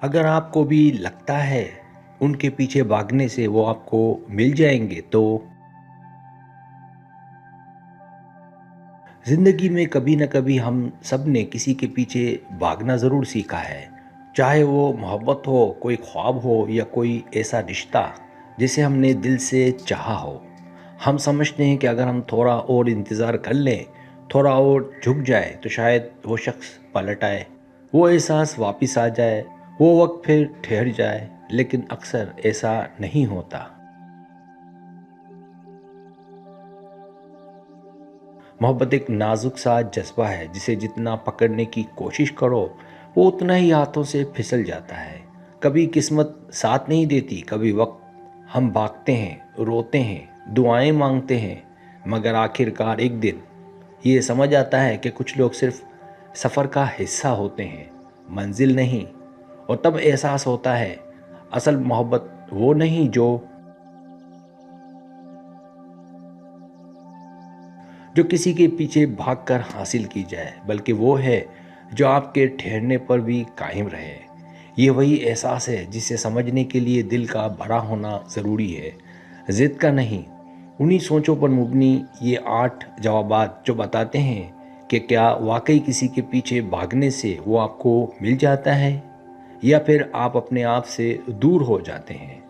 اگر آپ کو بھی لگتا ہے ان کے پیچھے بھاگنے سے وہ آپ کو مل جائیں گے تو زندگی میں کبھی نہ کبھی ہم سب نے کسی کے پیچھے بھاگنا ضرور سیکھا ہے، چاہے وہ محبت ہو، کوئی خواب ہو یا کوئی ایسا رشتہ جسے ہم نے دل سے چاہا ہو۔ ہم سمجھتے ہیں کہ اگر ہم تھوڑا اور انتظار کر لیں، تھوڑا اور جھک جائے تو شاید وہ شخص پلٹ آئے، وہ احساس واپس آ جائے، وہ وقت پھر ٹھہر جائے، لیکن اکثر ایسا نہیں ہوتا۔ محبت ایک نازک سا جذبہ ہے جسے جتنا پکڑنے کی کوشش کرو وہ اتنا ہی ہاتھوں سے پھسل جاتا ہے۔ کبھی قسمت ساتھ نہیں دیتی، کبھی وقت، ہم بھاگتے ہیں، روتے ہیں، دعائیں مانگتے ہیں، مگر آخر کار ایک دن یہ سمجھ آتا ہے کہ کچھ لوگ صرف سفر کا حصہ ہوتے ہیں، منزل نہیں۔ اور تب احساس ہوتا ہے اصل محبت وہ نہیں جو کسی کے پیچھے بھاگ کر حاصل کی جائے، بلکہ وہ ہے جو آپ کے ٹھہرنے پر بھی قائم رہے۔ یہ وہی احساس ہے جسے سمجھنے کے لیے دل کا بڑا ہونا ضروری ہے، ضد کا نہیں۔ انہی سوچوں پر مبنی یہ 8 جوابات جو بتاتے ہیں کہ کیا واقعی کسی کے پیچھے بھاگنے سے وہ آپ کو مل جاتا ہے یا پھر آپ اپنے آپ سے دور ہو جاتے ہیں۔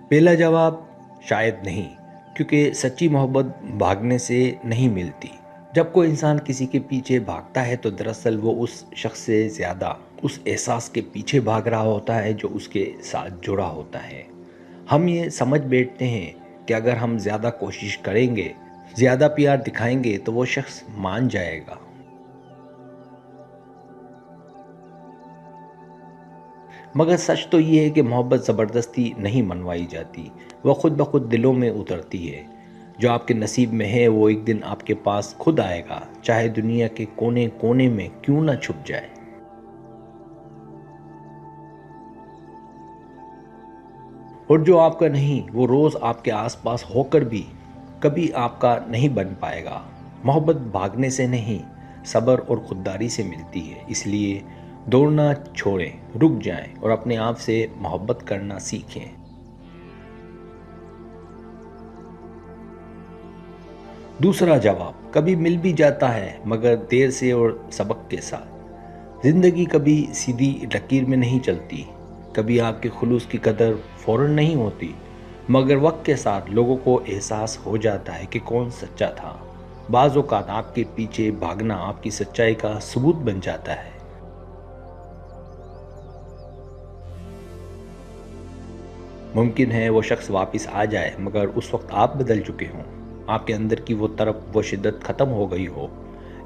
پہلا جواب شاید نہیں، کیونکہ سچی محبت بھاگنے سے نہیں ملتی۔ جب کوئی انسان کسی کے پیچھے بھاگتا ہے تو دراصل وہ اس شخص سے زیادہ اس احساس کے پیچھے بھاگ رہا ہوتا ہے جو اس کے ساتھ جڑا ہوتا ہے۔ ہم یہ سمجھ بیٹھتے ہیں کہ اگر ہم زیادہ کوشش کریں گے، زیادہ پیار دکھائیں گے تو وہ شخص مان جائے گا۔ مگر سچ تو یہ ہے کہ محبت زبردستی نہیں منوائی جاتی، وہ خود بخود دلوں میں اترتی ہے۔ جو آپ کے نصیب میں ہے وہ ایک دن آپ کے پاس خود آئے گا، چاہے دنیا کے کونے کونے میں کیوں نہ چھپ جائے۔ اور جو آپ کا نہیں وہ روز آپ کے آس پاس ہو کر بھی کبھی آپ کا نہیں بن پائے گا۔ محبت بھاگنے سے نہیں، صبر اور خودداری سے ملتی ہے۔ اس لیے دوڑنا چھوڑیں، رک جائیں اور اپنے آپ سے محبت کرنا سیکھیں۔ دوسرا جواب کبھی مل بھی جاتا ہے، مگر دیر سے اور سبق کے ساتھ۔ زندگی کبھی سیدھی لکیر میں نہیں چلتی، کبھی آپ کے خلوص کی قدر فوراً نہیں ہوتی، مگر وقت کے ساتھ لوگوں کو احساس ہو جاتا ہے کہ کون سچا تھا۔ بعض اوقات آپ کے پیچھے بھاگنا آپ کی سچائی کا ثبوت بن جاتا ہے۔ ممکن ہے وہ شخص واپس آ جائے، مگر اس وقت آپ بدل چکے ہوں، آپ کے اندر کی وہ طرف، وہ شدت ختم ہو گئی ہو۔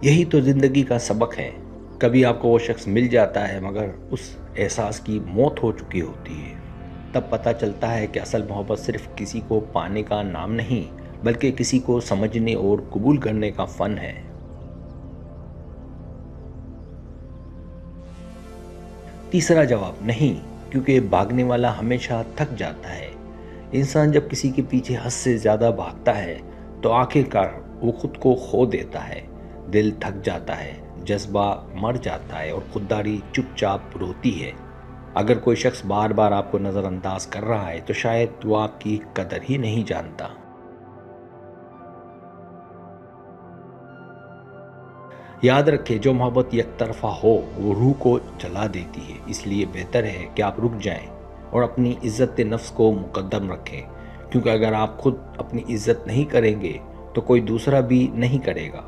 یہی تو زندگی کا سبق ہے۔ کبھی آپ کو وہ شخص مل جاتا ہے مگر اس احساس کی موت ہو چکی ہوتی ہے۔ تب پتہ چلتا ہے کہ اصل محبت صرف کسی کو پانے کا نام نہیں، بلکہ کسی کو سمجھنے اور قبول کرنے کا فن ہے۔ تیسرا جواب نہیں، کیونکہ بھاگنے والا ہمیشہ تھک جاتا ہے۔ انسان جب کسی کے پیچھے حد سے زیادہ بھاگتا ہے تو آخر کار وہ خود کو کھو دیتا ہے، دل تھک جاتا ہے، جذبہ مر جاتا ہے اور خودداری چپ چاپ روتی ہے۔ اگر کوئی شخص بار بار آپ کو نظر انداز کر رہا ہے تو شاید وہ آپ کی قدر ہی نہیں جانتا۔ یاد رکھیں، جو محبت یک طرفہ ہو وہ روح کو جلا دیتی ہے۔ اس لیے بہتر ہے کہ آپ رک جائیں اور اپنی عزت نفس کو مقدم رکھیں، کیونکہ اگر آپ خود اپنی عزت نہیں کریں گے تو کوئی دوسرا بھی نہیں کرے گا۔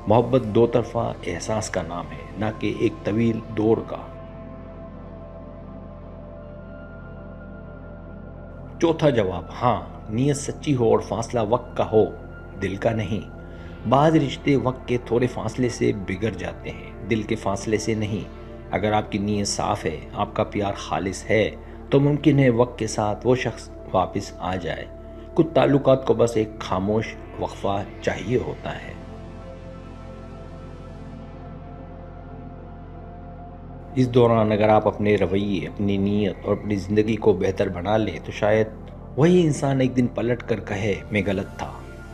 محبت دو طرفہ احساس کا نام ہے، نہ کہ ایک طویل دوڑ کا۔ چوتھا جواب ہاں، نیت سچی ہو اور فاصلہ وقت کا ہو، دل کا نہیں۔ بعض رشتے وقت کے تھوڑے فاصلے سے بگڑ جاتے ہیں، دل کے فاصلے سے نہیں۔ اگر آپ کی نیت صاف ہے، آپ کا پیار خالص ہے، تو ممکن ہے وقت کے ساتھ وہ شخص واپس آ جائے۔ کچھ تعلقات کو بس ایک خاموش وقفہ چاہیے ہوتا ہے۔ اس دوران اگر آپ اپنے رویے، اپنی نیت اور اپنی زندگی کو بہتر بنا لیں تو شاید وہی انسان ایک دن پلٹ کر کہے میں غلط تھا۔